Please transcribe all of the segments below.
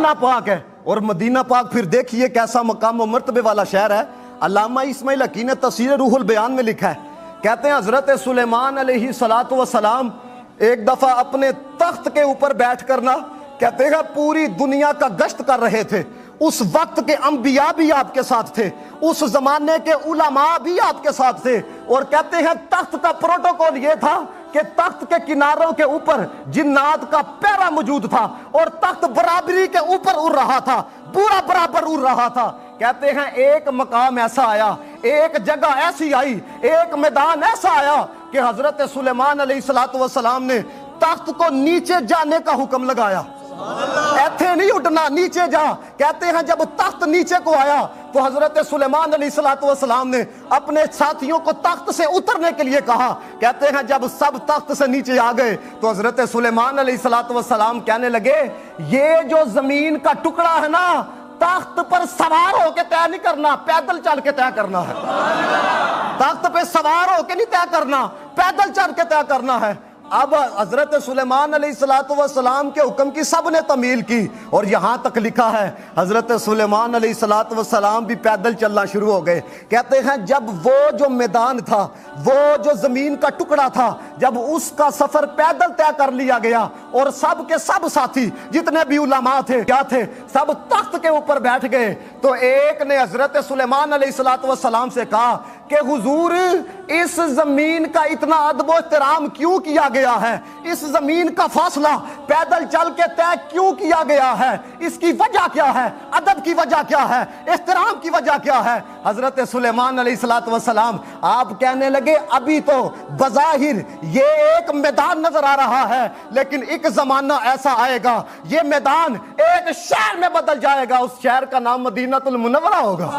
مدینہ پاک ہے، اور مدینہ پاک پھر دیکھیے کیسا مقام و مرتبے والا شہر ہے۔ علامہ اسماعیل حقی نے تفسیر روح البیان میں لکھا ہے، کہتے ہیں حضرت سلیمان علیہ السلام ایک دفعہ اپنے تخت کے اوپر بیٹھ کرنا، کہتے ہیں پوری دنیا کا گشت کر رہے تھے۔ اس وقت کے انبیاء بھی آپ کے ساتھ تھے، اس زمانے کے علماء بھی آپ کے ساتھ تھے، اور کہتے ہیں تخت کا پروٹوکول یہ تھا کہ تخت کے کناروں کے اوپر جنات کا پیرا موجود تھا، اور تخت برابری کے اوپر اڑ رہا تھا، پورا برابر اڑ رہا تھا۔ کہتے ہیں ایک مقام ایسا آیا، ایک جگہ ایسی آئی، ایک میدان ایسا آیا کہ حضرت سلیمان علیہ السلام نے تخت کو نیچے جانے کا حکم لگایا، ایتھے نہیں اٹھنا، نیچے جا۔ کہتے ہیں جب تخت نیچے کو آیا تو حضرت سلیمان علیہ السلام نے اپنے ساتھیوں کو تخت سے اترنے کے لیے کہا۔ کہتے ہیں جب سب تخت سے نیچے آ گئے تو حضرت سلیمان علیہ السلام کہنے لگے یہ جو زمین کا ٹکڑا ہے نا، تخت پر سوار ہو کے طے نہیں کرنا، پیدل چل کے طے کرنا ہے۔ تخت پہ سوار ہو کے نہیں طے کرنا، پیدل چل کے طے کرنا ہے۔ اب حضرت سلیمان علیہ السلام کے حکم کی سب نے تعمیل کی، اور یہاں تک لکھا ہے حضرت سلیمان علیہ السلام بھی پیدل چلنا شروع ہو گئے۔ کہتے ہیں جب وہ جو میدان تھا، وہ جو زمین کا ٹکڑا تھا، جب اس کا سفر پیدل طے کر لیا گیا، اور سب کے سب ساتھی جتنے بھی علماء تھے کیا تھے، سب تخت کے اوپر بیٹھ گئے، تو ایک نے حضرت سلیمان علیہ السلام سے کہا کہ حضور اس زمین کا اتنا ادب و احترام کیوں کیا گیا ہے، اس زمین کا فاصلہ پیدل چل کے طے کیوں کیا گیا ہے، اس کی وجہ کیا ہے، ادب کی وجہ کیا ہے، احترام کی وجہ کیا ہے؟ حضرت سلیمان علیہ السلام آپ کہنے لگے ابھی تو بظاہر یہ ایک میدان نظر آ رہا ہے، لیکن ایک زمانہ ایسا آئے گا یہ میدان ایک شہر میں بدل جائے گا، اس شہر کا نام مدینہ المنورہ ہوگا،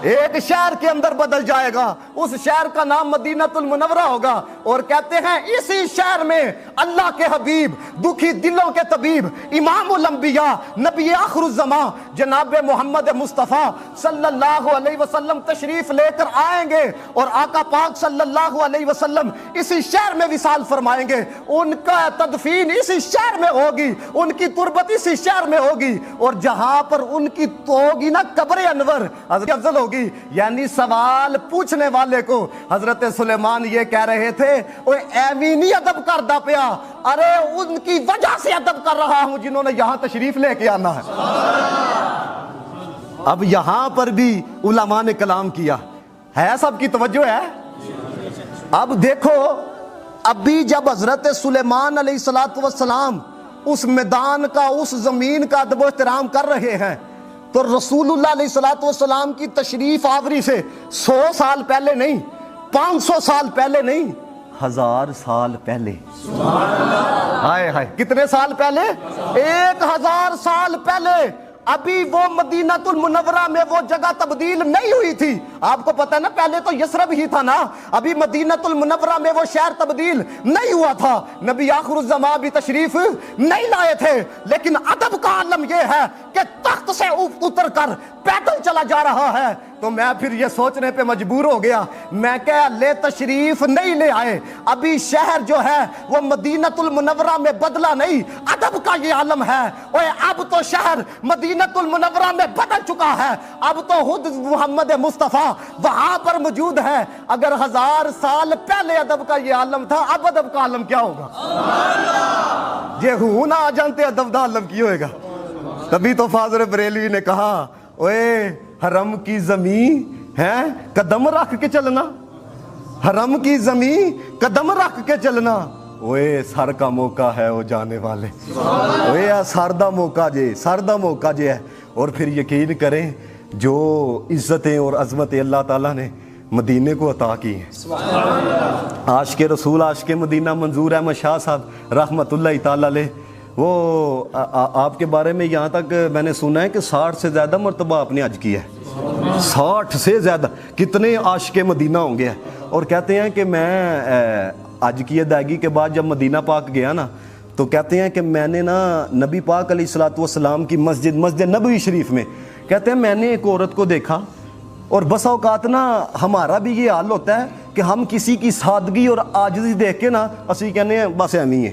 ایک شہر کے اندر بدل جائے گا، اس شہر کا نام مدینہ المنورہ ہوگا۔ اور کہتے ہیں اسی شہر میں اللہ کے حبیب، دکھی دلوں کے طبیب، امام الانبیاء، نبی آخر الزمان جناب محمد مصطفیٰ صلی اللہ علیہ وسلم تشریف لے کر آئیں گے، اور آقا پاک صلی اللہ علیہ وسلم اسی شہر میں وصال فرمائیں گے، ان کا تدفین اسی شہر میں ہوگی، ان کی تربت اسی شہر میں ہوگی، اور جہاں پر ان کی ہوگی نا قبر انور افضل ہوگی۔ یعنی سوال پوچھنے والے کو حضرت سلیمان یہ کہہ رہے تھے اوے ایویں نہیں ادب کردا پیا، ارے ان کی وجہ سے ادب کر رہا ہوں جنہوں نے یہاں تشریف لے کے آنا ہے۔ اب یہاں پر بھی علماء نے کلام کیا ہے، سب کی توجہ ہے۔ اب دیکھو ابھی جب حضرت سلیمان علیہ السلام اس میدان کا، اس زمین کا ادب و احترام کر رہے ہیں، تو رسول اللہ علیہ السلام کی تشریف آوری سے 100 سال پہلے نہیں، 500 سال پہلے نہیں، 1000 سال پہلے، ہائے ہائے کتنے سال پہلے؟ 1000 سال پہلے ابھی وہ مدینہ المنورہ میں وہ جگہ تبدیل نہیں ہوئی تھی۔ آپ کو پتہ ہے نا پہلے تو یثرب ہی تھا نا، ابھی مدینہ المنورہ میں وہ شہر تبدیل نہیں ہوا تھا، نبی آخر الزمان بھی تشریف نہیں لائے تھے، لیکن ادب کا عالم یہ ہے کہ تخت سے اتر کر پیدل چلا جا رہا ہے۔ تو میں پھر یہ سوچنے پہ مجبور ہو گیا، میں کہا لے تشریف نہیں لے آئے، ابھی شہر جو ہے وہ مدینہ المنورہ میں بدلا نہیں، ادب کا یہ عالم ہے، اور اب تو شہر مدینہ المنورہ میں بدل چکا ہے، اب تو خود محمد مصطفیٰ وہاں پر موجود ہے۔ اگر 1000 سال پہلے ادب کا یہ عالم تھا، اب ادب کا عالم کیا ہوگا؟ یہ ہونا آ جانتے ادب دا عالم کی ہوئے گا۔ تبھی تو فاضل بریلوی نے کہا اوے حرم کی زمین ہے قدم رکھ کے چلنا، حرم کی زمین قدم رکھ کے چلنا، اوے سر کا موقع ہے وہ جانے والے، اوے سر دا موقع جے، سر دا موقع جے ہے۔ اور پھر یقین کریں جو عزتیں اور عظمتیں اللہ تعالیٰ نے مدینے کو عطا کی ہیں۔ عاشق رسول، عاشق مدینہ منظور احمد شاہ صاحب رحمۃ اللہ تعالیٰ علیہ، وہ آپ کے بارے میں یہاں تک میں نے سنا ہے کہ 60 سے زیادہ مرتبہ آپ نے حج کیا ہے، 60 سے زیادہ، کتنے عاشق مدینہ ہوں گے۔ اور کہتے ہیں کہ میں حج کی ادائیگی کے بعد جب مدینہ پاک گیا نا، تو کہتے ہیں کہ میں نے نا نبی پاک علیہ السلام کی مسجد نبوی شریف میں، کہتے ہیں میں نے ایک عورت کو دیکھا، اور بس اوقات نا ہمارا بھی یہ حال ہوتا ہے کہ ہم کسی کی سادگی اور عاجزی دیکھ کے نا اسی کہنے ہیں بس ایمی ہے،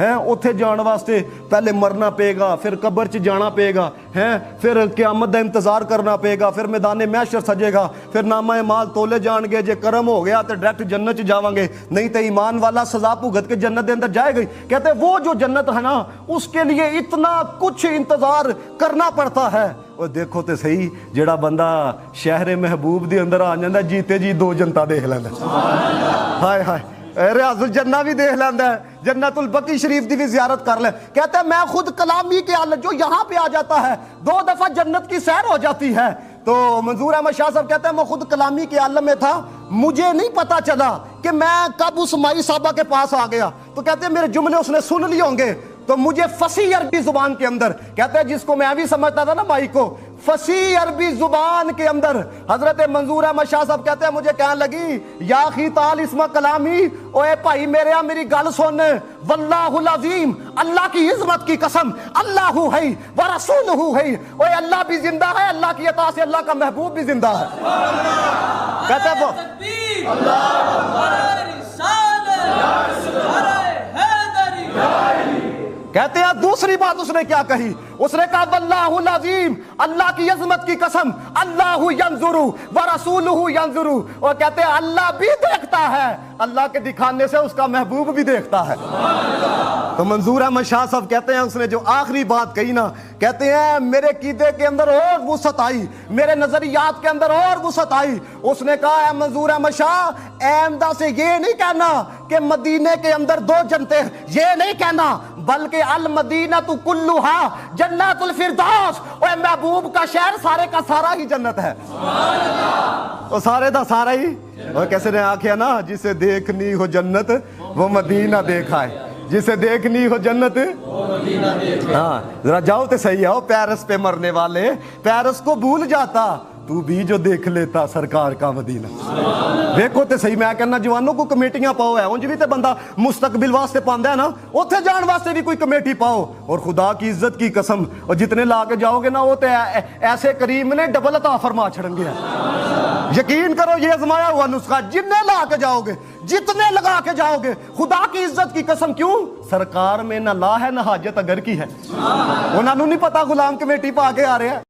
ہیں اتھے جان واسطے پہلے مرنا پے گا, پھر قبر چ جانا پے گا, ہیں پھر قیامت دا انتظار کرنا پے گا, پھر میدان محشر سجے گا, پھر نامہ مال تولے جان گے, جے کرم ہو گیا تو ڈائریکٹ جنت چ جاواں گے, نہیں تو ایمان والا سزا بھگت کے جنت دے اندر جائے گا. کہتے وہ جو جنت ہے نا اس کے لیے اتنا کچھ انتظار کرنا پڑتا ہے. اور دیکھو تے صحیح جڑا بندہ شہر محبوب دے اندر آ جاندا جیتے جی دو جنتا دیکھ لیندا, ہائے ہائے ریاض الجنہ بھی دیکھ لیندا ہے, جنت البقیع شریف دی بھی زیارت کر لے. کہتے ہیں میں خود کلامی کے عالم جو یہاں پہ آ جاتا ہے 2 دفعہ جنت کی سیر ہو جاتی ہے. تو منظور احمد شاہ صاحب کہتے ہیں میں خود کلامی کے عالم میں تھا, مجھے نہیں پتا چلا کہ میں کب اس مائی صاحبہ کے پاس آ گیا. تو کہتے ہیں میرے جملے اس نے سن لیے ہوں گے, تو مجھے فصیح عربی زبان کے اندر, کہتے ہیں جس کو میں بھی سمجھتا تھا نا مائی کو, فصیح عربی زبان کے اندر حضرت منظور احمد شاہ صاحب کہتے ہیں مجھے کہنے لگی یا اخی تعال اسما کلامی, اوے بھائی میرے میری گل سن, واللہ العظیم اللہ کی عظمت کی قسم, اللہ ہے ورسولہ ہے, اوے اللہ بھی زندہ ہے, اللہ کی عطا سے اللہ کا محبوب بھی زندہ ہے. کہتے ہیں وہ کہتے ہیں دوسری بات اس نے کیا کہی, اس نے کہا واللہ العظیم اللہ کی عظمت کی قسم, اللہ ینظر ورسولہ ینظر, اور کہتے ہیں اللہ بھی دیکھتا ہے, اللہ کے دکھانے سے اس کا محبوب بھی دیکھتا ہے. تو منظور احمد شاہ صاحب کہتے ہیں اس نے جو آخری بات کہی نا, کہتے ہیں میرے عقیدے کے اندر اور وسعت آئی, میرے نظریات کے اندر اور وسعت آئی. اس نے کہا اے منظور احمد شاہ, احمدہ سے یہ نہیں کہنا کہ مدینے کے اندر 2 جنتیں, یہ نہیں کہنا, بلکہ المدینہ تو کلھا جنت الفردوس, اور محبوب کا شہر سارے کا سارا ہی جنت ہے. وہ سارے دا سارا ہی, اور کیسے نے آکھیا نا جسے دیکھنی ہو جنت وہ مدینہ دیکھا ہے, جسے دیکھنی ہو جنت وہ مدینہ دیکھا. ہاں ذرا جاؤ تو صحیح ہے, پیرس پہ مرنے والے پیرس کو بھول جاتا, تو بھی جو دیکھ لیتا سرکار کا مدینہ. دیکھو تے صحیح, میں کہنا جوانوں کو کمیٹیاں پاؤ ہے, انج بھی تے بندہ مستقبل واسطے پاندا ہے نا, اوتھے جان واسطے بھی کوئی کمیٹی پاؤ. اور خدا کی عزت کی قسم, اور جتنے لا کے جاؤ گے نا وہ تے ایسے کریم نے ڈبل عطا فرما چھڑیں گے. یقین کرو یہ آزمایا ہوا نسخہ, جتنے لا کے جاؤ گے, جتنے لگا کے جاؤ گے, خدا کی عزت کی قسم. کیوں؟ سرکار میں نہ لا ہے نہ حاجت اگر کی ہے. انہوں نے نہیں پتا غلام کمیٹی پا کے آ رہے ہیں.